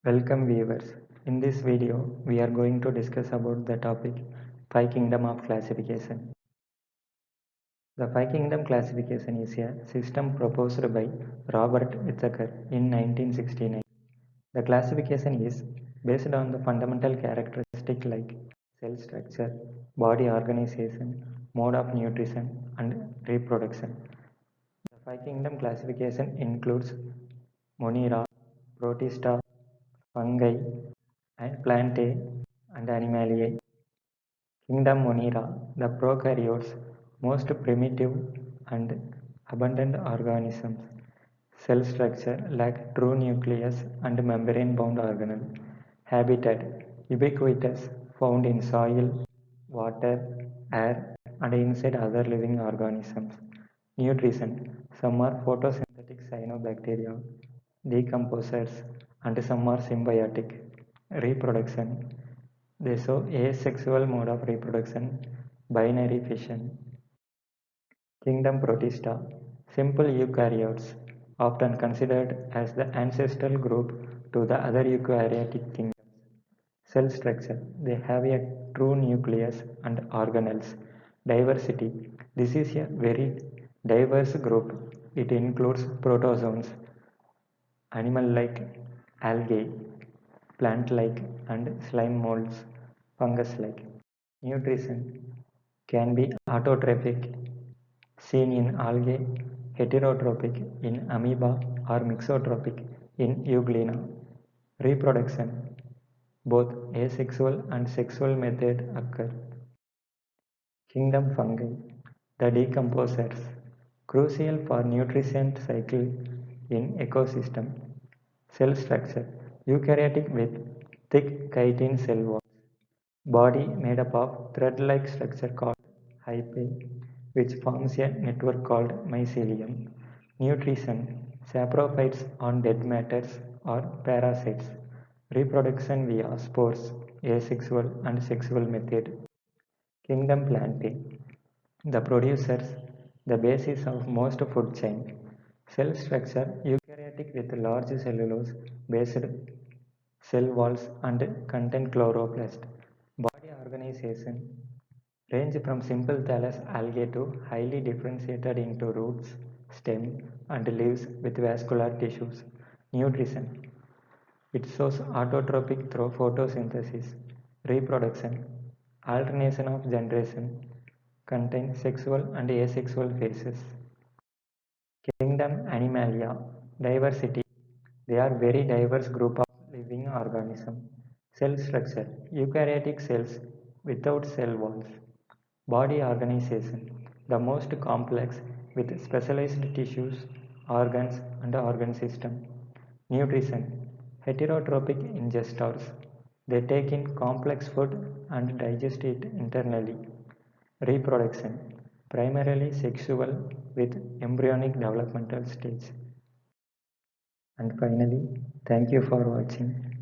Welcome viewers. In this video, we are going to discuss about the topic Five Kingdom of Classification. The Five Kingdom classification is a system proposed by Robert Whittaker in 1969. The classification is based on the fundamental characteristics like cell structure, body organization, mode of nutrition, and reproduction. The Five Kingdom classification includes Monera, Protista, fungi, and plantae and animalia. Kingdom Monera, the prokaryotes, most primitive and abundant organisms. Cell structure like true nucleus and membrane-bound organelle. Habitat, ubiquitous, found in soil, water, air, and inside other living organisms. Nutrition, some are photosynthetic cyanobacteria, decomposers, and some are symbiotic. Reproduction, they show asexual mode of reproduction, binary fission. Kingdom Protista, simple eukaryotes, often considered as the ancestral group to the other eukaryotic kingdoms. Cell structure, they have a true nucleus and organelles. Diversity, this is a very diverse group. It includes protozoans, animal-like, algae, plant-like, and slime molds, fungus-like. Nutrition can be autotrophic, seen in algae, heterotrophic in amoeba, or mixotrophic in euglena. Reproduction, both asexual and sexual method occur. Kingdom fungi, the decomposers, crucial for nutrient cycle in ecosystem. Cell structure, eukaryotic with thick chitin cell walls. Body made up of thread-like structure called hyphae, which forms a network called mycelium. Nutrition, saprophytes on dead matters or parasites. Reproduction via spores, asexual and sexual method. Kingdom plantae, the producers, the basis of most food chain. Cell structure, eukaryotic with large cellulose-based cell walls and contain chloroplast. Body organization range from simple thallus algae to highly differentiated into roots, stem, and leaves with vascular tissues. Nutrition, it shows autotrophic through photosynthesis. Reproduction, alternation of generation, contain sexual and asexual phases. Kingdom Animalia, diversity, they are very diverse group of living organisms. Cell structure, eukaryotic cells without cell walls. Body organization, the most complex with specialized tissues, organs and organ system. Nutrition, heterotrophic ingestors, they take in complex food and digest it internally. Reproduction, primarily sexual with embryonic developmental stage. And finally, thank you for watching.